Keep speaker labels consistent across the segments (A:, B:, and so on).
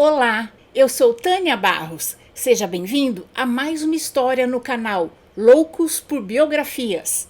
A: Olá, eu sou Tânia Barros. Seja bem-vindo a mais uma história no canal Loucos por Biografias.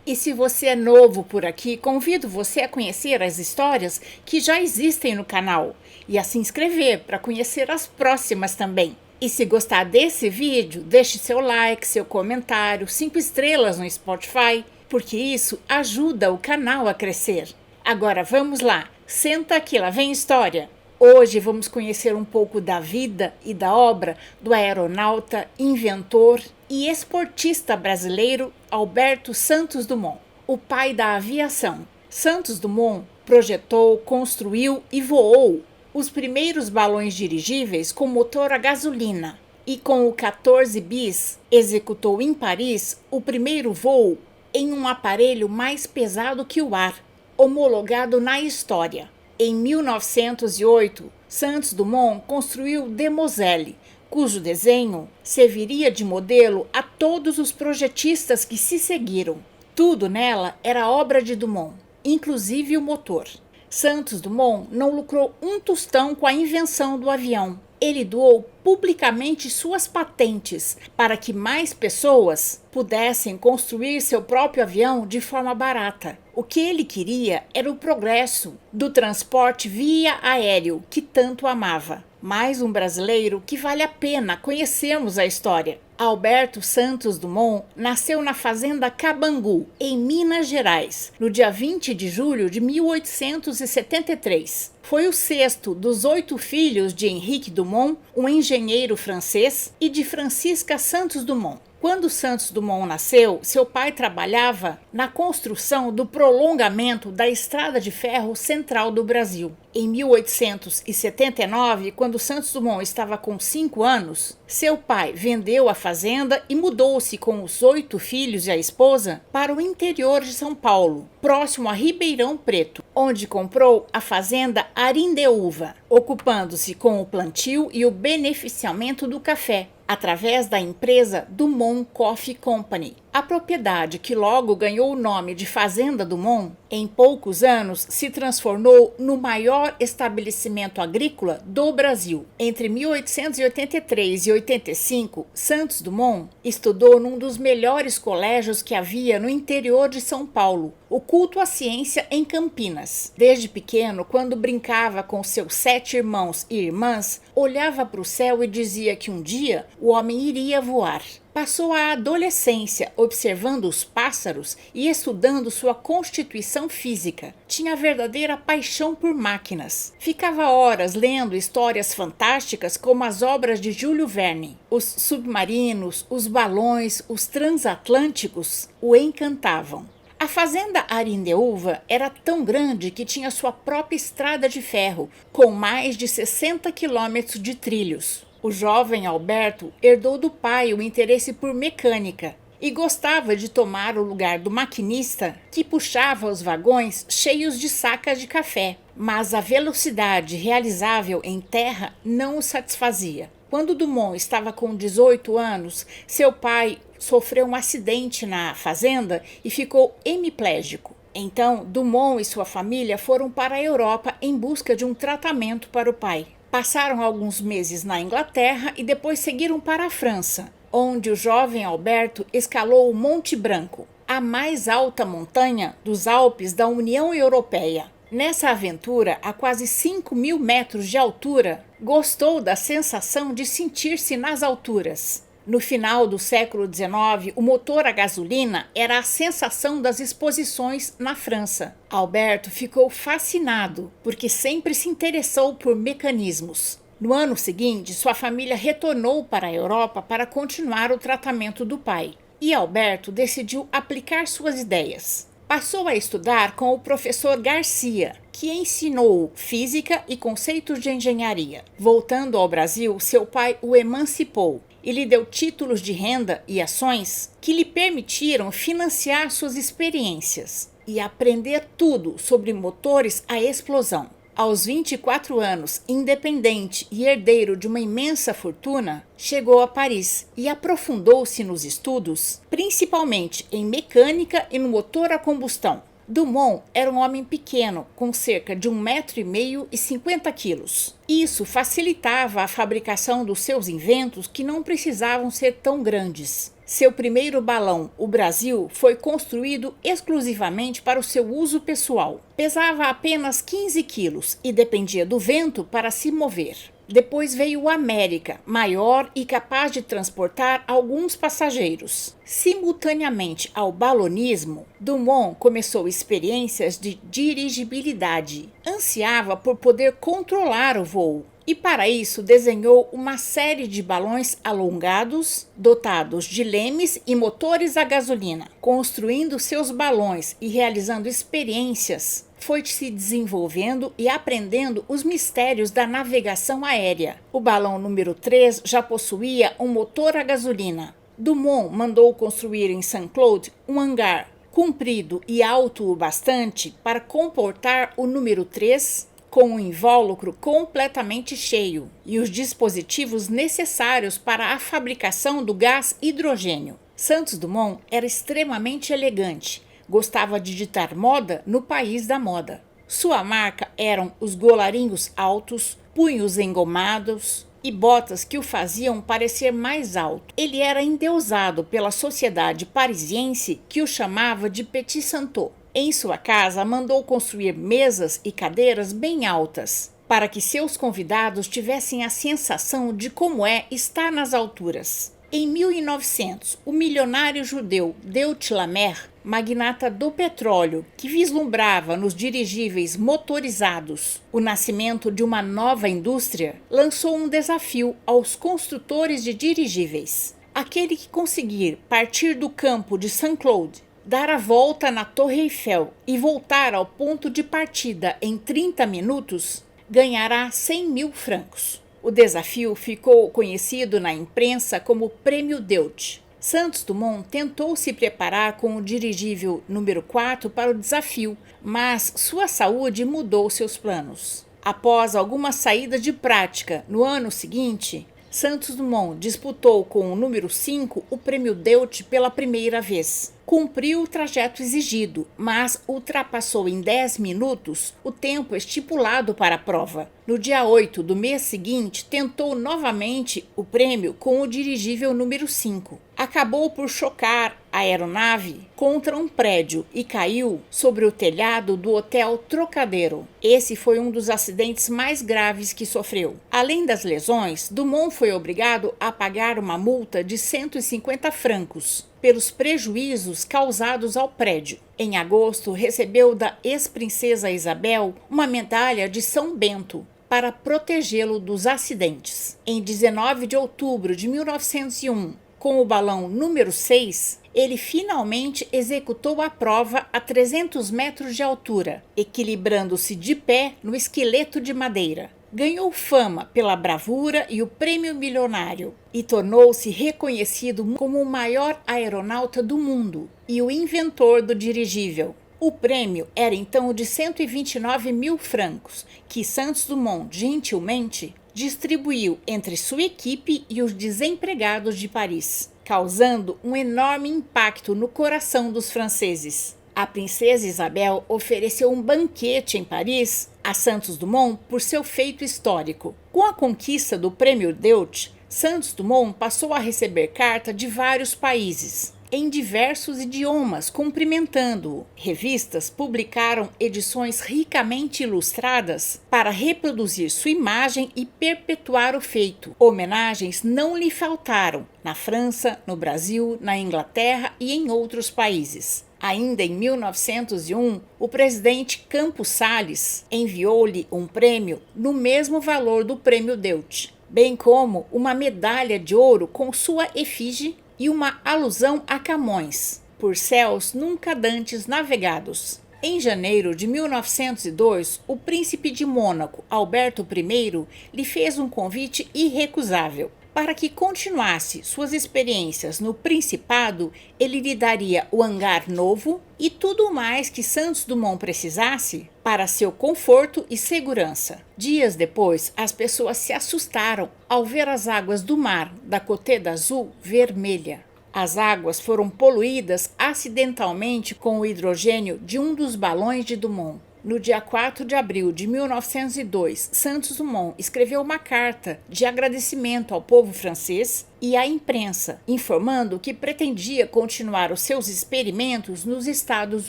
A: E se você é novo por aqui, convido você a conhecer as histórias que já existem no canal e a se inscrever para conhecer as próximas também. E se gostar desse vídeo, deixe seu like, seu comentário, 5 estrelas no Spotify, porque isso ajuda o canal a crescer. Agora vamos lá, senta aqui, lá vem história. Hoje vamos conhecer um pouco da vida e da obra do aeronauta, inventor e esportista brasileiro Alberto Santos Dumont, o pai da aviação. Santos Dumont projetou, construiu e voou os primeiros balões dirigíveis com motor a gasolina e com o 14 bis executou em Paris o primeiro voo em um aparelho mais pesado que o ar, homologado na história. Em 1908, Santos Dumont construiu o Demoiselle, cujo desenho serviria de modelo a todos os projetistas que se seguiram. Tudo nela era obra de Dumont, inclusive o motor. Santos Dumont não lucrou um tostão com a invenção do avião. Ele doou publicamente suas patentes para que mais pessoas pudessem construir seu próprio avião de forma barata. O que ele queria era o progresso do transporte via aéreo, que tanto amava. Mais um brasileiro que vale a pena conhecermos a história. Alberto Santos Dumont nasceu na fazenda Cabangu, em Minas Gerais, no dia 20 de julho de 1873. Foi o sexto dos 8 filhos de Henrique Dumont, um engenheiro francês, e de Francisca Santos Dumont. Quando Santos Dumont nasceu, seu pai trabalhava na construção do prolongamento da Estrada de Ferro Central do Brasil. Em 1879, quando Santos Dumont estava com 5 anos, seu pai vendeu a fazenda e mudou-se com os 8 filhos e a esposa para o interior de São Paulo, próximo a Ribeirão Preto, onde comprou a fazenda Arindeúva, ocupando-se com o plantio e o beneficiamento do café, através da empresa Dumont Coffee Company. A propriedade, que logo ganhou o nome de Fazenda Dumont, em poucos anos se transformou no maior estabelecimento agrícola do Brasil. Entre 1883 e 85, Santos Dumont estudou num dos melhores colégios que havia no interior de São Paulo, o Culto à Ciência em Campinas. Desde pequeno, quando brincava com seus 7 irmãos e irmãs, olhava para o céu e dizia que um dia o homem iria voar. Passou a adolescência observando os pássaros e estudando sua constituição física. Tinha verdadeira paixão por máquinas. Ficava horas lendo histórias fantásticas como as obras de Júlio Verne. Os submarinos, os balões, os transatlânticos o encantavam. A fazenda Arindeúva era tão grande que tinha sua própria estrada de ferro, com mais de 60 quilômetros de trilhos. O jovem Alberto herdou do pai o interesse por mecânica e gostava de tomar o lugar do maquinista que puxava os vagões cheios de sacas de café, mas a velocidade realizável em terra não o satisfazia. Quando Dumont estava com 18 anos, seu pai sofreu um acidente na fazenda e ficou hemiplégico. Então, Dumont e sua família foram para a Europa em busca de um tratamento para o pai. Passaram alguns meses na Inglaterra e depois seguiram para a França, onde o jovem Alberto escalou o Monte Branco, a mais alta montanha dos Alpes da União Europeia. Nessa aventura, a quase 5.000 metros de altura, gostou da sensação de sentir-se nas alturas. No final do século XIX, o motor a gasolina era a sensação das exposições na França. Alberto ficou fascinado, porque sempre se interessou por mecanismos. No ano seguinte, sua família retornou para a Europa para continuar o tratamento do pai. E Alberto decidiu aplicar suas ideias. Passou a estudar com o professor Garcia, que ensinou física e conceitos de engenharia. Voltando ao Brasil, seu pai o emancipou e lhe deu títulos de renda e ações que lhe permitiram financiar suas experiências e aprender tudo sobre motores a explosão. Aos 24 anos, independente e herdeiro de uma imensa fortuna, chegou a Paris e aprofundou-se nos estudos, principalmente em mecânica e no motor a combustão. Dumont era um homem pequeno, com cerca de 1,5 m e 50 quilos. Isso facilitava a fabricação dos seus inventos, que não precisavam ser tão grandes. Seu primeiro balão, o Brasil, foi construído exclusivamente para o seu uso pessoal. Pesava apenas 15 quilos e dependia do vento para se mover. Depois veio o América, maior e capaz de transportar alguns passageiros. Simultaneamente ao balonismo, Dumont começou experiências de dirigibilidade. Ansiava por poder controlar o voo. E para isso desenhou uma série de balões alongados, dotados de lemes e motores a gasolina. Construindo seus balões e realizando experiências, foi se desenvolvendo e aprendendo os mistérios da navegação aérea. O balão número 3 já possuía um motor a gasolina. Dumont mandou construir em Saint-Cloud um hangar comprido e alto o bastante para comportar o número 3, com um invólucro completamente cheio e os dispositivos necessários para a fabricação do gás hidrogênio. Santos Dumont era extremamente elegante, gostava de ditar moda no país da moda. Sua marca eram os colarinhos altos, punhos engomados e botas que o faziam parecer mais alto. Ele era endeusado pela sociedade parisiense, que o chamava de Petit Santo. Em sua casa, mandou construir mesas e cadeiras bem altas, para que seus convidados tivessem a sensação de como é estar nas alturas. Em 1900, o milionário judeu Deutsch-Lamer, magnata do petróleo, que vislumbrava nos dirigíveis motorizados o nascimento de uma nova indústria, lançou um desafio aos construtores de dirigíveis. Aquele que conseguir partir do campo de Saint-Cloud, dar a volta na Torre Eiffel e voltar ao ponto de partida em 30 minutos, ganhará 100 mil francos. O desafio ficou conhecido na imprensa como Prêmio Deutsch. Santos Dumont tentou se preparar com o dirigível número 4 para o desafio, mas sua saúde mudou seus planos. Após algumas saídas de prática no ano seguinte, Santos Dumont disputou com o número 5 o Prêmio Deutsch pela primeira vez. Cumpriu o trajeto exigido, mas ultrapassou em 10 minutos o tempo estipulado para a prova. No dia 8 do mês seguinte, tentou novamente o prêmio com o dirigível número 5. Acabou por chocar a aeronave contra um prédio e caiu sobre o telhado do Hotel Trocadero. Esse foi um dos acidentes mais graves que sofreu. Além das lesões, Dumont foi obrigado a pagar uma multa de 150 francos pelos prejuízos causados ao prédio. Em agosto, recebeu da ex-princesa Isabel uma medalha de São Bento para protegê-lo dos acidentes. Em 19 de outubro de 1901, com o balão número 6, ele finalmente executou a prova a 300 metros de altura, equilibrando-se de pé no esqueleto de madeira. Ganhou fama pela bravura e o prêmio milionário e tornou-se reconhecido como o maior aeronauta do mundo e o inventor do dirigível. O prêmio era então de 129 mil francos, que Santos Dumont gentilmente distribuiu entre sua equipe e os desempregados de Paris, causando um enorme impacto no coração dos franceses. A princesa Isabel ofereceu um banquete em Paris a Santos Dumont por seu feito histórico. Com a conquista do Prêmio Deutsch, Santos Dumont passou a receber carta de vários países, em diversos idiomas, cumprimentando-o. Revistas publicaram edições ricamente ilustradas para reproduzir sua imagem e perpetuar o feito. Homenagens não lhe faltaram na França, no Brasil, na Inglaterra e em outros países. Ainda em 1901, o presidente Campos Salles enviou-lhe um prêmio no mesmo valor do Prêmio Deutsch, bem como uma medalha de ouro com sua efígie e uma alusão a Camões, por céus nunca dantes navegados. Em janeiro de 1902, o príncipe de Mônaco, Alberto I, lhe fez um convite irrecusável. Para que continuasse suas experiências no Principado, ele lhe daria o hangar novo e tudo mais que Santos Dumont precisasse para seu conforto e segurança. Dias depois, as pessoas se assustaram ao ver as águas do mar da Côte d'Azur vermelha. As águas foram poluídas acidentalmente com o hidrogênio de um dos balões de Dumont. No dia 4 de abril de 1902, Santos Dumont escreveu uma carta de agradecimento ao povo francês e à imprensa, informando que pretendia continuar os seus experimentos nos Estados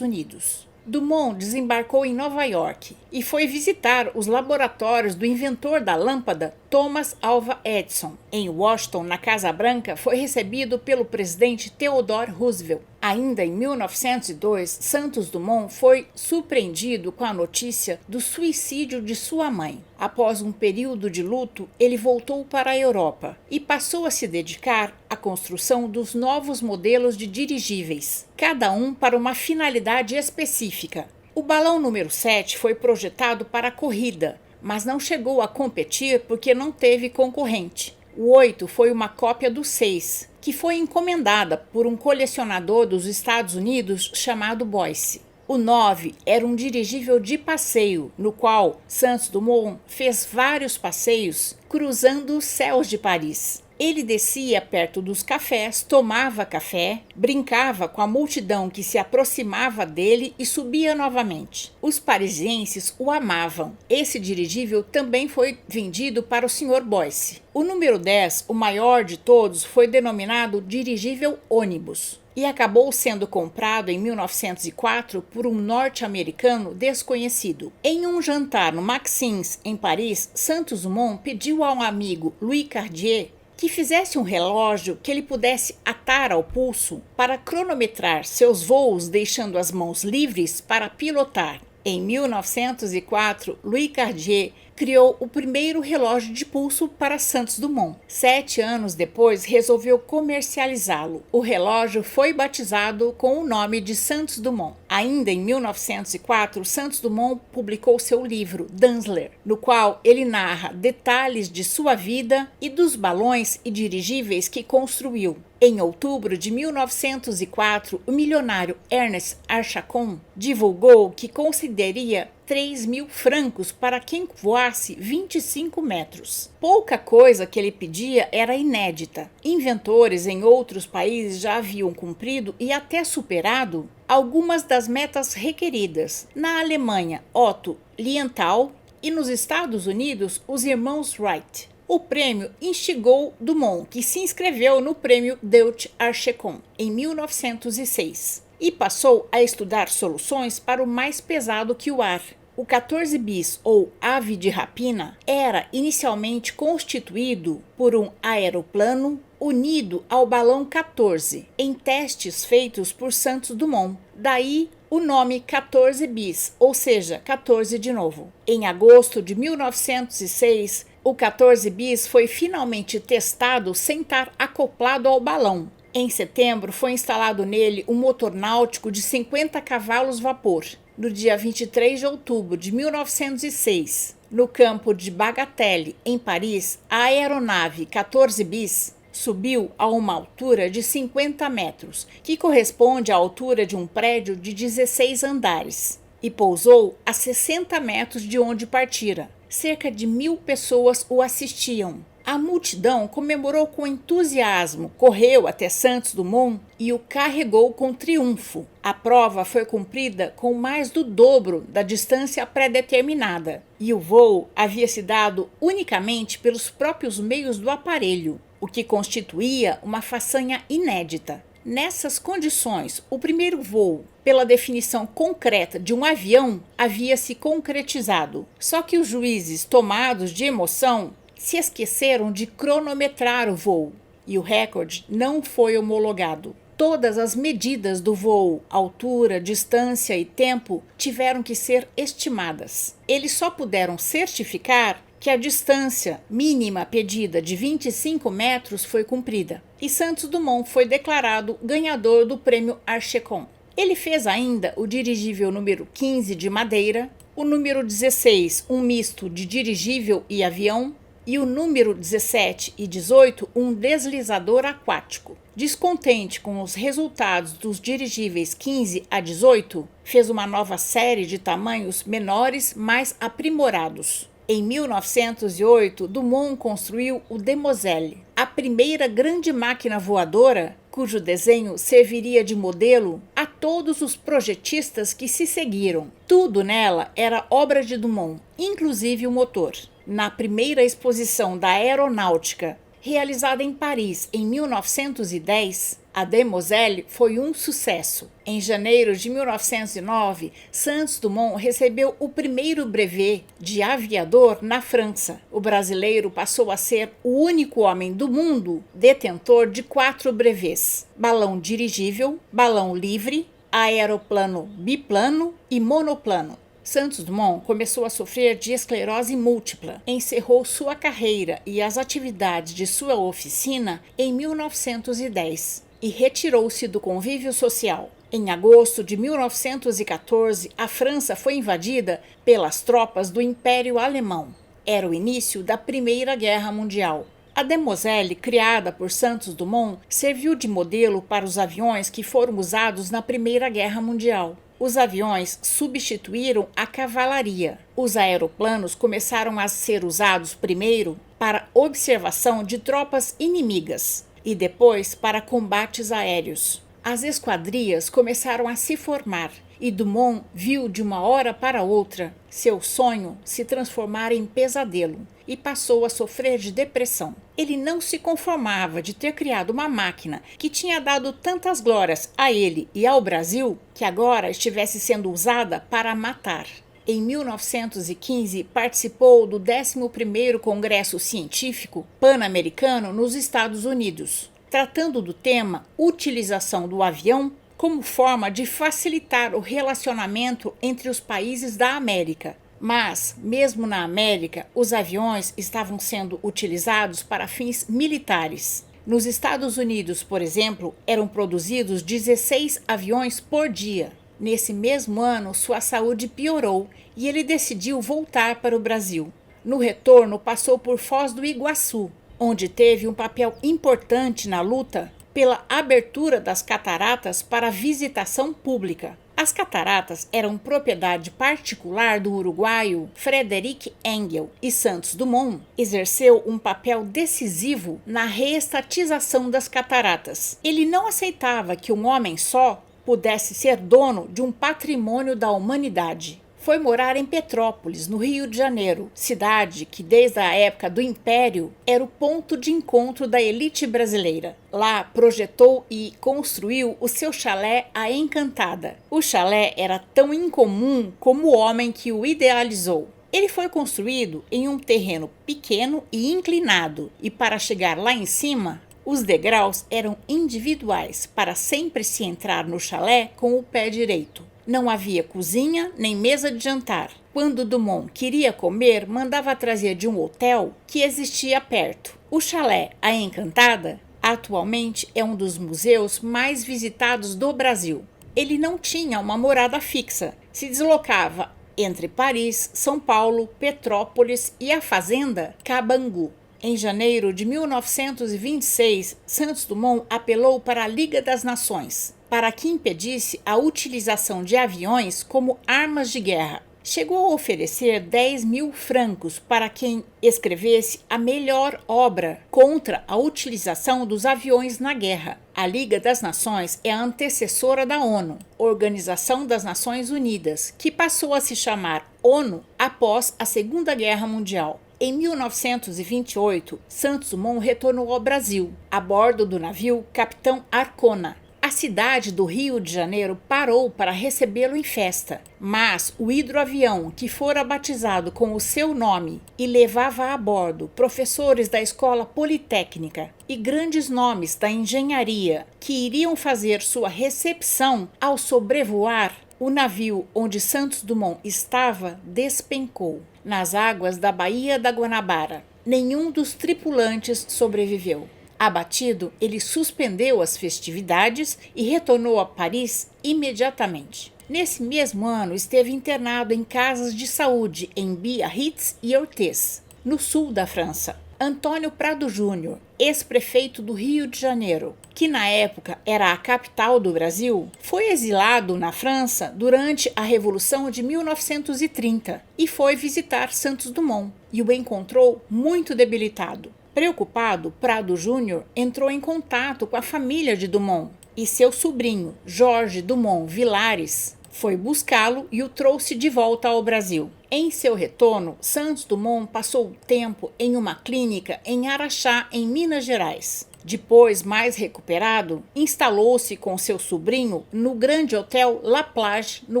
A: Unidos. Dumont desembarcou em Nova York e foi visitar os laboratórios do inventor da lâmpada, Thomas Alva Edison. Em Washington, na Casa Branca, foi recebido pelo presidente Theodore Roosevelt. Ainda em 1902, Santos Dumont foi surpreendido com a notícia do suicídio de sua mãe. Após um período de luto, ele voltou para a Europa e passou a se dedicar à construção dos novos modelos de dirigíveis, cada um para uma finalidade específica. O balão número 7 foi projetado para a corrida, mas não chegou a competir porque não teve concorrente. O 8 foi uma cópia do 6, que foi encomendada por um colecionador dos Estados Unidos chamado Boyce. O 9 era um dirigível de passeio, no qual Santos Dumont fez vários passeios cruzando os céus de Paris. Ele descia perto dos cafés, tomava café, brincava com a multidão que se aproximava dele e subia novamente. Os parisienses o amavam. Esse dirigível também foi vendido para o Sr. Boyce. O número 10, o maior de todos, foi denominado dirigível ônibus e acabou sendo comprado em 1904 por um norte-americano desconhecido. Em um jantar no Maxim's, em Paris, Santos Dumont pediu a um amigo, Louis Cartier, que fizesse um relógio que ele pudesse atar ao pulso para cronometrar seus voos, deixando as mãos livres para pilotar. Em 1904, Louis Cartier criou o primeiro relógio de pulso para Santos Dumont. 7 anos depois, resolveu comercializá-lo. O relógio foi batizado com o nome de Santos Dumont. Ainda em 1904, Santos Dumont publicou seu livro, Dazzler, no qual ele narra detalhes de sua vida e dos balões e dirigíveis que construiu. Em outubro de 1904, o milionário Ernest Archacon divulgou que concederia 3.000 francos para quem voasse 25 metros. Pouca coisa que ele pedia era inédita. Inventores em outros países já haviam cumprido e até superado algumas das metas requeridas. Na Alemanha, Otto Lilienthal, e nos Estados Unidos, os irmãos Wright. O prêmio instigou Dumont, que se inscreveu no prêmio Deutsch-Archecon em 1906 e passou a estudar soluções para o mais pesado que o ar. O 14 bis, ou ave de rapina, era inicialmente constituído por um aeroplano unido ao balão 14, em testes feitos por Santos Dumont. Daí o nome 14 bis, ou seja, 14 de novo. Em agosto de 1906, o 14 bis foi finalmente testado sem estar acoplado ao balão. Em setembro, foi instalado nele um motor náutico de 50 cavalos vapor. No dia 23 de outubro de 1906, no campo de Bagatelle, em Paris, a aeronave 14 bis subiu a uma altura de 50 metros, que corresponde à altura de um prédio de 16 andares, e pousou a 60 metros de onde partira. Cerca de 1.000 pessoas o assistiam. A multidão comemorou com entusiasmo, correu até Santos Dumont e o carregou com triunfo. A prova foi cumprida com mais do dobro da distância pré-determinada e o voo havia se dado unicamente pelos próprios meios do aparelho, o que constituía uma façanha inédita. Nessas condições, o primeiro voo, pela definição concreta de um avião, havia se concretizado. Só que os juízes, tomados de emoção, se esqueceram de cronometrar o voo e o recorde não foi homologado. Todas as medidas do voo, altura, distância e tempo, tiveram que ser estimadas. Eles só puderam certificar que a distância mínima pedida de 25 metros foi cumprida, e Santos Dumont foi declarado ganhador do prêmio Archecon. Ele fez ainda o dirigível número 15 de madeira, o número 16, um misto de dirigível e avião, e o número 17 e 18, um deslizador aquático. Descontente com os resultados dos dirigíveis 15 a 18, fez uma nova série de tamanhos menores, mais aprimorados. Em 1908, Dumont construiu o Demoiselle, a primeira grande máquina voadora cujo desenho serviria de modelo a todos os projetistas que se seguiram. Tudo nela era obra de Dumont, inclusive o motor. Na primeira exposição da aeronáutica, realizada em Paris em 1910, a Demoiselle foi um sucesso. Em janeiro de 1909, Santos Dumont recebeu o primeiro brevet de aviador na França. O brasileiro passou a ser o único homem do mundo detentor de 4 brevets: balão dirigível, balão livre, aeroplano biplano e monoplano. Santos Dumont começou a sofrer de esclerose múltipla, encerrou sua carreira e as atividades de sua oficina em 1910 e retirou-se do convívio social. Em agosto de 1914, a França foi invadida pelas tropas do Império Alemão. Era o início da Primeira Guerra Mundial. A Demoiselle, criada por Santos Dumont, serviu de modelo para os aviões que foram usados na Primeira Guerra Mundial. Os aviões substituíram a cavalaria. Os aeroplanos começaram a ser usados primeiro para observação de tropas inimigas e depois para combates aéreos. As esquadrias começaram a se formar e Dumont viu de uma hora para outra seu sonho se transformar em pesadelo e passou a sofrer de depressão. Ele não se conformava de ter criado uma máquina que tinha dado tantas glórias a ele e ao Brasil que agora estivesse sendo usada para matar. Em 1915, participou do 11º Congresso Científico Pan-Americano nos Estados Unidos, tratando do tema utilização do avião como forma de facilitar o relacionamento entre os países da América. Mas, mesmo na América, os aviões estavam sendo utilizados para fins militares. Nos Estados Unidos, por exemplo, eram produzidos 16 aviões por dia. Nesse mesmo ano, sua saúde piorou e ele decidiu voltar para o Brasil. No retorno, passou por Foz do Iguaçu, onde teve um papel importante na luta pela abertura das cataratas para visitação pública. As cataratas eram propriedade particular do uruguaio Frederic Engel e Santos Dumont exerceu um papel decisivo na reestatização das cataratas. Ele não aceitava que um homem só pudesse ser dono de um patrimônio da humanidade. Foi morar em Petrópolis, no Rio de Janeiro, cidade que desde a época do Império era o ponto de encontro da elite brasileira. Lá projetou e construiu o seu chalé A Encantada. O chalé era tão incomum como o homem que o idealizou. Ele foi construído em um terreno pequeno e inclinado, e para chegar lá em cima, os degraus eram individuais para sempre se entrar no chalé com o pé direito. Não havia cozinha nem mesa de jantar. Quando Dumont queria comer, mandava trazer de um hotel que existia perto. O chalé A Encantada atualmente é um dos museus mais visitados do Brasil. Ele não tinha uma morada fixa, se deslocava entre Paris, São Paulo, Petrópolis e a fazenda Cabangu. Em janeiro de 1926, Santos Dumont apelou para a Liga das Nações para que impedisse a utilização de aviões como armas de guerra. Chegou a oferecer 10 mil francos para quem escrevesse a melhor obra contra a utilização dos aviões na guerra. A Liga das Nações é a antecessora da ONU, Organização das Nações Unidas, que passou a se chamar ONU após a Segunda Guerra Mundial. Em 1928, Santos Dumont retornou ao Brasil, a bordo do navio Capitão Arcona. A cidade do Rio de Janeiro parou para recebê-lo em festa, mas o hidroavião, que fora batizado com o seu nome e levava a bordo professores da Escola Politécnica e grandes nomes da engenharia que iriam fazer sua recepção ao sobrevoar, o navio onde Santos Dumont estava despencou nas águas da Baía da Guanabara. Nenhum dos tripulantes sobreviveu. Abatido, ele suspendeu as festividades e retornou a Paris imediatamente. Nesse mesmo ano, esteve internado em casas de saúde em Biarritz e Orthez, no sul da França. Antônio Prado Júnior, ex-prefeito do Rio de Janeiro, que na época era a capital do Brasil, foi exilado na França durante a Revolução de 1930 e foi visitar Santos Dumont e o encontrou muito debilitado. Preocupado, Prado Júnior entrou em contato com a família de Dumont e seu sobrinho, Jorge Dumont Vilares, foi buscá-lo e o trouxe de volta ao Brasil. Em seu retorno, Santos Dumont passou tempo em uma clínica em Araxá, em Minas Gerais. Depois, mais recuperado, instalou-se com seu sobrinho no Grande Hotel La Plage, no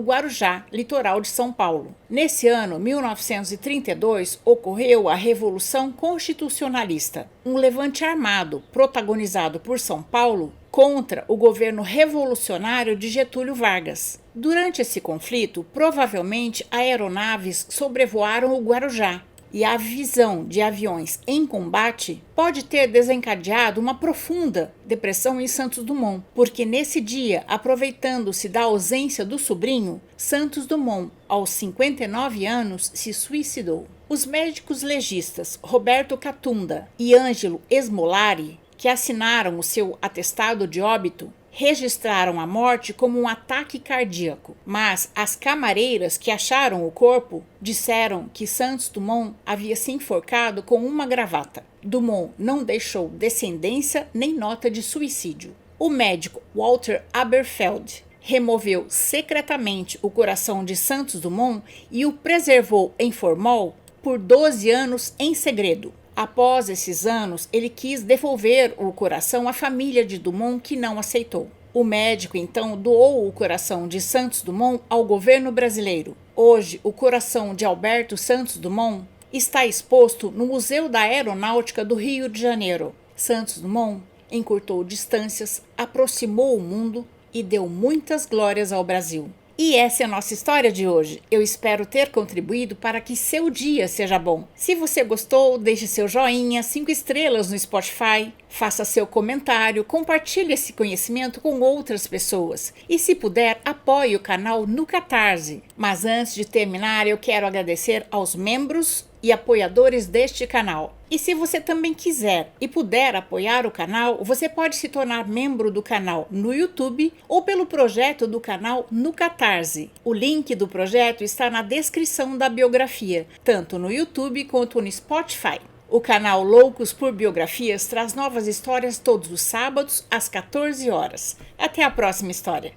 A: Guarujá, litoral de São Paulo. Nesse ano, 1932, ocorreu a Revolução Constitucionalista, um levante armado protagonizado por São Paulo contra o governo revolucionário de Getúlio Vargas. Durante esse conflito, provavelmente aeronaves sobrevoaram o Guarujá, e a visão de aviões em combate pode ter desencadeado uma profunda depressão em Santos Dumont, porque nesse dia, aproveitando-se da ausência do sobrinho, Santos Dumont, aos 59 anos, se suicidou. Os médicos legistas Roberto Catunda e Ângelo Esmolari, que assinaram o seu atestado de óbito, registraram a morte como um ataque cardíaco, mas as camareiras que acharam o corpo disseram que Santos Dumont havia se enforcado com uma gravata. Dumont não deixou descendência nem nota de suicídio. O médico Walter Aberfeld removeu secretamente o coração de Santos Dumont e o preservou em formol por 12 anos em segredo. Após esses anos, ele quis devolver o coração à família de Dumont, que não aceitou. O médico, então, doou o coração de Santos Dumont ao governo brasileiro. Hoje, o coração de Alberto Santos Dumont está exposto no Museu da Aeronáutica do Rio de Janeiro. Santos Dumont encurtou distâncias, aproximou o mundo e deu muitas glórias ao Brasil. E essa é a nossa história de hoje. Eu espero ter contribuído para que seu dia seja bom. Se você gostou, deixe seu joinha, 5 estrelas no Spotify, faça seu comentário, compartilhe esse conhecimento com outras pessoas. E se puder, apoie o canal no Catarse. Mas antes de terminar, eu quero agradecer aos membros e apoiadores deste canal. E se você também quiser e puder apoiar o canal, você pode se tornar membro do canal no YouTube ou pelo projeto do canal no Catarse. O link do projeto está na descrição da biografia, tanto no YouTube quanto no Spotify. O canal Loucos por Biografias traz novas histórias todos os sábados às 14 horas. Até a próxima história!